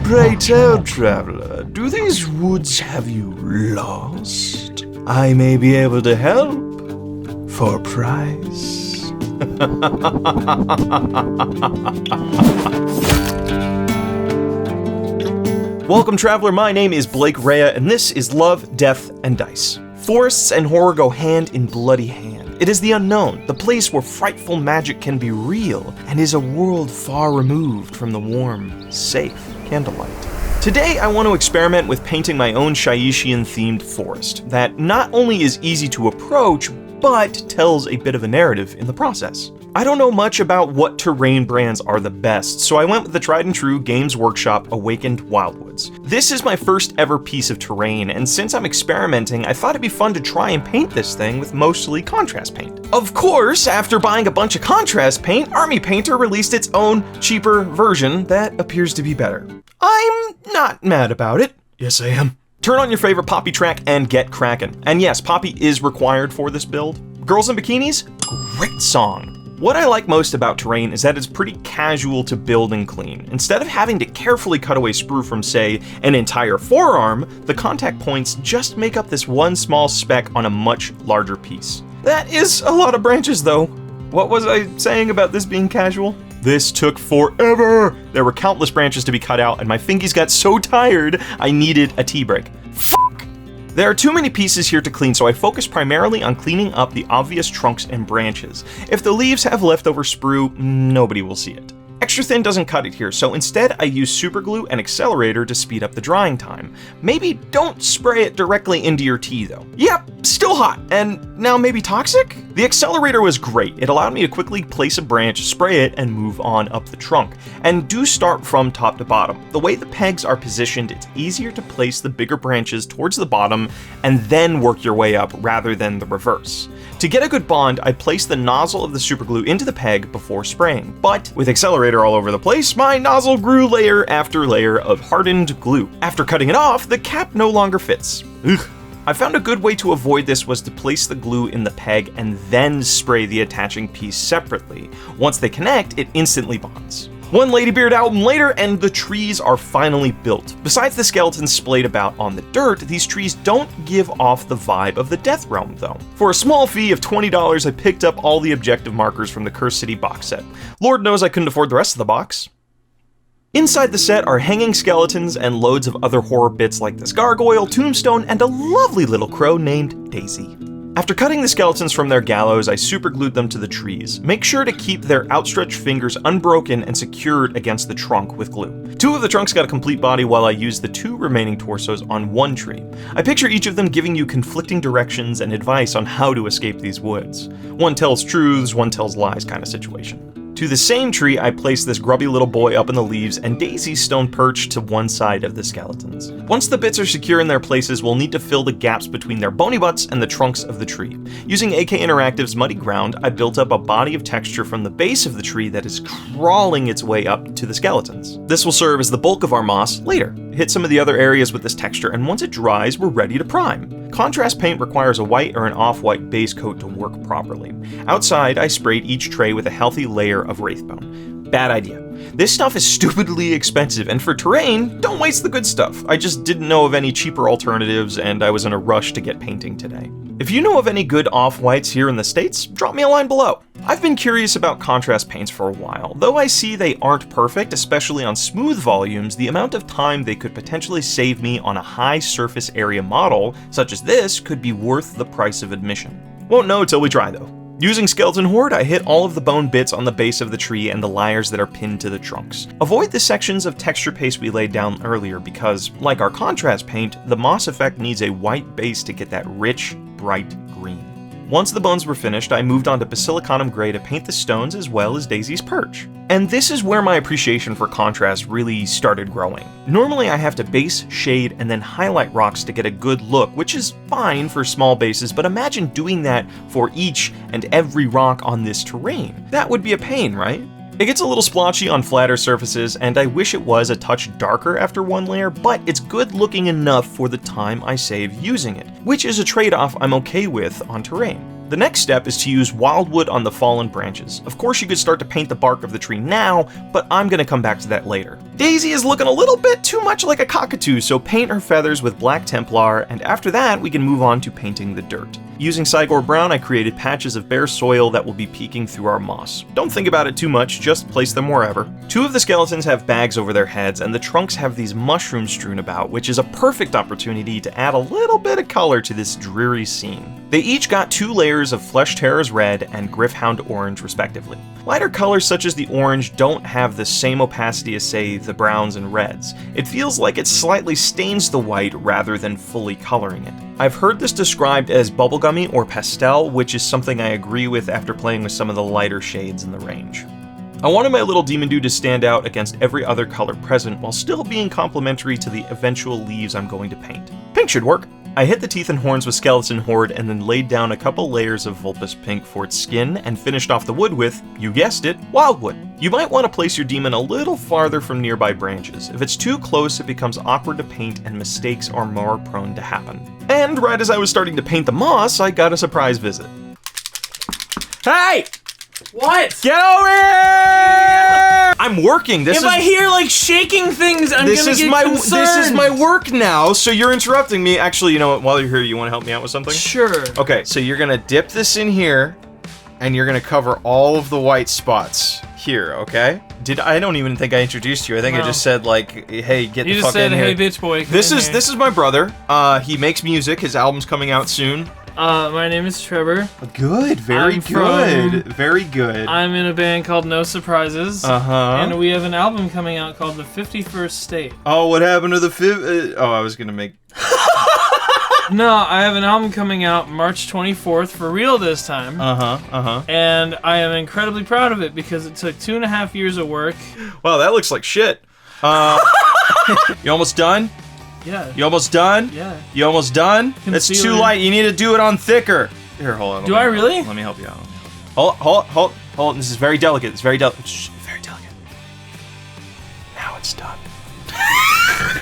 Pray tell, traveler, do these woods have you lost? I may be able to help for a price. Welcome, traveler. My name is Blake Rea, and this is Love, Death, and Dice. Forests and horror go hand in bloody hand. It is the unknown, the place where frightful magic can be real, and is a world far removed from the warm, safe candlelight. Today, I want to experiment with painting my own Shaishian-themed forest that not only is easy to approach, but tells a bit of a narrative in the process. I don't know much about what terrain brands are the best, so I went with the tried and true Games Workshop Awakened Wyldwoods. This is my first ever piece of terrain, and since I'm experimenting, I thought it'd be fun to try and paint this thing with mostly contrast paint. Of course, after buying a bunch of contrast paint, Army Painter released its own, cheaper version that appears to be better. I'm not mad about it. Yes, I am. Turn on your favorite Poppy track and get crackin'. And yes, Poppy is required for this build. Girls in Bikinis? Great song. What I like most about terrain is that it's pretty casual to build and clean. Instead of having to carefully cut away sprue from, say, an entire forearm, the contact points just make up this one small speck on a much larger piece. That is a lot of branches though. What was I saying about this being casual? This took forever! There were countless branches to be cut out, and my fingies got so tired I needed a tea break. Fuck! There are too many pieces here to clean, so I focused primarily on cleaning up the obvious trunks and branches. If the leaves have leftover sprue, nobody will see it. Extra thin doesn't cut it here, so instead I use super glue and accelerator to speed up the drying time. Maybe don't spray it directly into your tea though. Yep, still hot, and now maybe toxic? The accelerator was great. It allowed me to quickly place a branch, spray it, and move on up the trunk. And do start from top to bottom. The way the pegs are positioned, it's easier to place the bigger branches towards the bottom and then work your way up rather than the reverse. To get a good bond, I placed the nozzle of the superglue into the peg before spraying, but with accelerator all over the place, my nozzle grew layer after layer of hardened glue. After cutting it off, the cap no longer fits. Ugh. I found a good way to avoid this was to place the glue in the peg and then spray the attaching piece separately. Once they connect, it instantly bonds. One Ladybeard album later, and the trees are finally built. Besides the skeletons splayed about on the dirt, these trees don't give off the vibe of the Death Realm though. For a small fee of $20, I picked up all the objective markers from the Cursed City box set. Lord knows I couldn't afford the rest of the box. Inside the set are hanging skeletons and loads of other horror bits like this gargoyle, tombstone, and a lovely little crow named Daisy. After cutting the skeletons from their gallows, I superglued them to the trees. Make sure to keep their outstretched fingers unbroken and secured against the trunk with glue. Two of the trunks got a complete body while I used the two remaining torsos on one tree. I picture each of them giving you conflicting directions and advice on how to escape these woods. One tells truths, one tells lies kind of situation. To the same tree, I placed this grubby little boy up in the leaves and Daisy's stone perch to one side of the skeletons. Once the bits are secure in their places, we'll need to fill the gaps between their bony butts and the trunks of the tree. Using AK Interactive's Muddy Ground, I built up a body of texture from the base of the tree that is crawling its way up to the skeletons. This will serve as the bulk of our moss later. Hit some of the other areas with this texture, and once it dries, we're ready to prime. Contrast paint requires a white or an off-white base coat to work properly. Outside, I sprayed each tray with a healthy layer of Wraithbone. Bad idea. This stuff is stupidly expensive, and for terrain, don't waste the good stuff. I just didn't know of any cheaper alternatives, and I was in a rush to get painting today. If you know of any good off-whites here in the States, drop me a line below. I've been curious about contrast paints for a while. Though I see they aren't perfect, especially on smooth volumes, the amount of time they could potentially save me on a high surface area model, such as this, could be worth the price of admission. Won't know till we try though. Using Skeleton Horde, I hit all of the bone bits on the base of the tree and the lyres that are pinned to the trunks. Avoid the sections of texture paste we laid down earlier because, like our contrast paint, the moss effect needs a white base to get that rich, bright green. Once the bones were finished, I moved on to Basilicanum Gray to paint the stones as well as Daisy's perch. And this is where my appreciation for contrast really started growing. Normally I have to base, shade, and then highlight rocks to get a good look, which is fine for small bases, but imagine doing that for each and every rock on this terrain. That would be a pain, right? It gets a little splotchy on flatter surfaces, and I wish it was a touch darker after one layer, but it's good looking enough for the time I save using it, which is a trade-off I'm okay with on terrain. The next step is to use Wyldwood on the fallen branches. Of course, you could start to paint the bark of the tree now, but I'm going to come back to that later. Daisy is looking a little bit too much like a cockatoo, so paint her feathers with black Templar, and after that, we can move on to painting the dirt. Using Cygor brown, I created patches of bare soil that will be peeking through our moss. Don't think about it too much, just place them wherever. Two of the skeletons have bags over their heads, and the trunks have these mushrooms strewn about, which is a perfect opportunity to add a little bit of color to this dreary scene. They each got 2 layers of Flesh Terrors red and Gryph-Hound orange respectively. Lighter colors such as the orange don't have the same opacity as, say, the browns and reds. It feels like it slightly stains the white rather than fully coloring it. I've heard this described as bubblegummy or pastel, which is something I agree with after playing with some of the lighter shades in the range. I wanted my little demon dude to stand out against every other color present while still being complementary to the eventual leaves I'm going to paint. Pink should work. I hit the teeth and horns with Skeleton Horde and then laid down a couple layers of Vulpus Pink for its skin and finished off the wood with, you guessed it, Wyldwood. You might want to place your demon a little farther from nearby branches. If it's too close, it becomes awkward to paint and mistakes are more prone to happen. And right as I was starting to paint the moss, I got a surprise visit. Hey! What? Get over here! I'm working. If I hear like shaking things, I'm gonna get concerned. This is my work now, so you're interrupting me. Actually, you know what? While you're here, you want to help me out with something? Sure. Okay, so you're gonna dip this in here, and you're gonna cover all of the white spots here. Okay? I don't even think I introduced you. I think I just said like, "Hey, get the fuck in here." You just said, "Hey, bitch boy." This is my brother. He makes music. His album's coming out soon. My name is Trevor. Good, very good. I'm in a band called No Surprises. And we have an album coming out called The 51st State. Oh, what happened to the I was gonna make... No, I have an album coming out March 24th for real this time. And I am incredibly proud of it because it took 2.5 years of work. Wow, that looks like shit. You almost done? Yeah. You almost done? Yeah. You almost done? It's too light. You need to do it on thicker. Here, hold on. Do I really? Let me help you out. Hold on. This is very delicate. It's very delicate. Very delicate. Now it's done.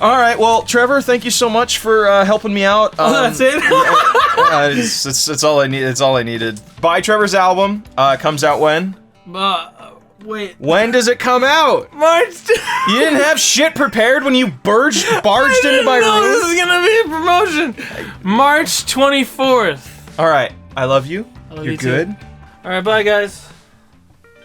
All right. Well, Trevor, thank you so much for helping me out. That's it. It's all I need. It's all I needed. Buy Trevor's album. Comes out when? Wait. When does it come out? March. You didn't have shit prepared when you barged into my room? This is gonna be a promotion. March 24th. All right. I love you. You're good. All right. Bye, guys.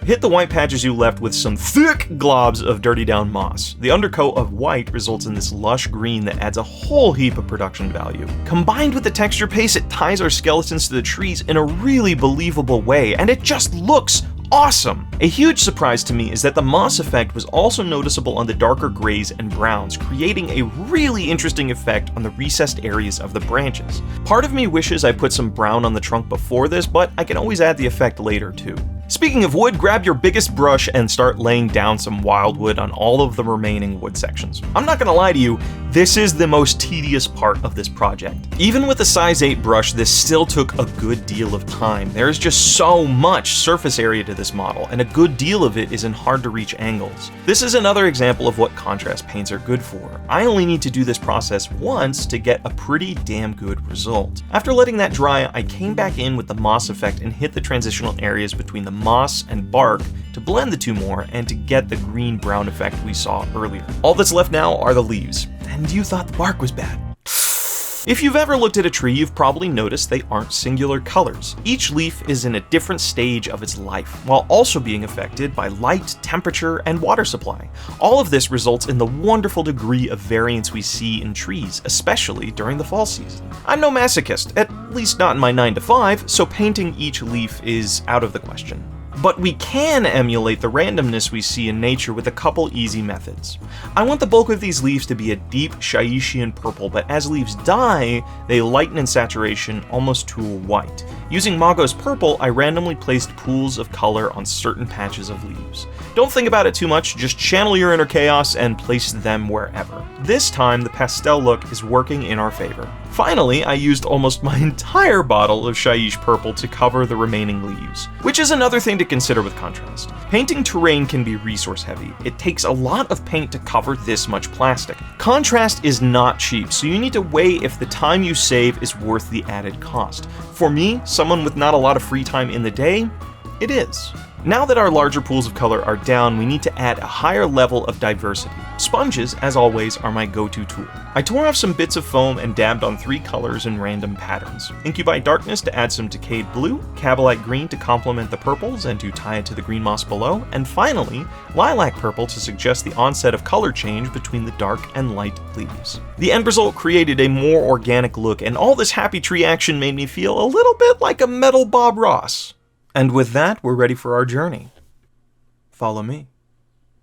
Hit the white patches you left with some thick globs of dirty down moss. The undercoat of white results in this lush green that adds a whole heap of production value. Combined with the texture paste, it ties our skeletons to the trees in a really believable way, and it just looks awesome! A huge surprise to me is that the moss effect was also noticeable on the darker grays and browns, creating a really interesting effect on the recessed areas of the branches. Part of me wishes I put some brown on the trunk before this, but I can always add the effect later too. Speaking of wood, grab your biggest brush and start laying down some Wyldwood on all of the remaining wood sections. I'm not gonna lie to you, this is the most tedious part of this project. Even with a size 8 brush, this still took a good deal of time. There is just so much surface area to this model, and a good deal of it is in hard to reach angles. This is another example of what contrast paints are good for. I only need to do this process once to get a pretty damn good result. After letting that dry, I came back in with the moss effect and hit the transitional areas between the moss and bark to blend the two more and to get the green-brown effect we saw earlier. All that's left now are the leaves. And you thought the bark was bad. If you've ever looked at a tree, you've probably noticed they aren't singular colors. Each leaf is in a different stage of its life, while also being affected by light, temperature, and water supply. All of this results in the wonderful degree of variance we see in trees, especially during the fall season. I'm no masochist, at least not in my 9 to 5, so painting each leaf is out of the question. But we can emulate the randomness we see in nature with a couple easy methods. I want the bulk of these leaves to be a deep Shyician purple, but as leaves die, they lighten in saturation almost to a white. Using Mago's purple, I randomly placed pools of color on certain patches of leaves. Don't think about it too much, just channel your inner chaos and place them wherever. This time, the pastel look is working in our favor. Finally, I used almost my entire bottle of Shyish Purple to cover the remaining leaves, which is another thing to consider with contrast. Painting terrain can be resource heavy. It takes a lot of paint to cover this much plastic. Contrast is not cheap, so you need to weigh if the time you save is worth the added cost. For me, someone with not a lot of free time in the day, it is. Now that our larger pools of color are down, we need to add a higher level of diversity. Sponges, as always, are my go-to tool. I tore off some bits of foam and dabbed on 3 colors in random patterns. Incubi Darkness to add some decayed blue, Cabalite Green to complement the purples and to tie it to the green moss below, and finally, Lilac Purple to suggest the onset of color change between the dark and light leaves. The end result created a more organic look, and all this happy tree action made me feel a little bit like a metal Bob Ross. And with that, we're ready for our journey. Follow me.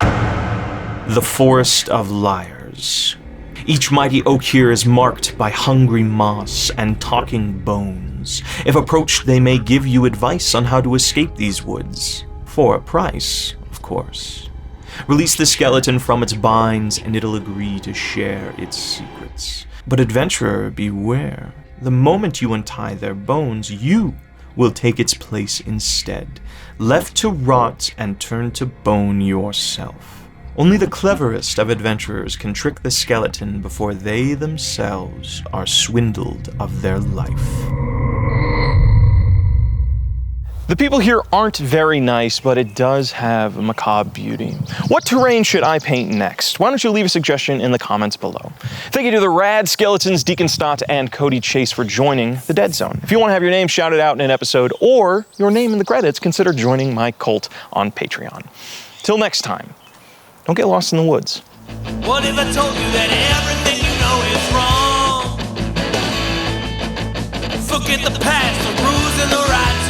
The Forest of Liars. Each mighty oak here is marked by hungry moss and talking bones. If approached, they may give you advice on how to escape these woods. For a price, of course. Release the skeleton from its binds, and it'll agree to share its secrets. But adventurer, beware. The moment you untie their bones, you will take its place instead, left to rot and turn to bone yourself. Only the cleverest of adventurers can trick the skeleton before they themselves are swindled of their life. The people here aren't very nice, but it does have a macabre beauty. What terrain should I paint next? Why don't you leave a suggestion in the comments below. Thank you to the Rad Skeletons, Deacon Stott, and Cody Chase for joining the Dead Zone. If you want to have your name shouted out in an episode or your name in the credits, consider joining my cult on Patreon. Till next time, don't get lost in the woods. What if I told you that everything you know is wrong? Forget the past, the rules and the rights.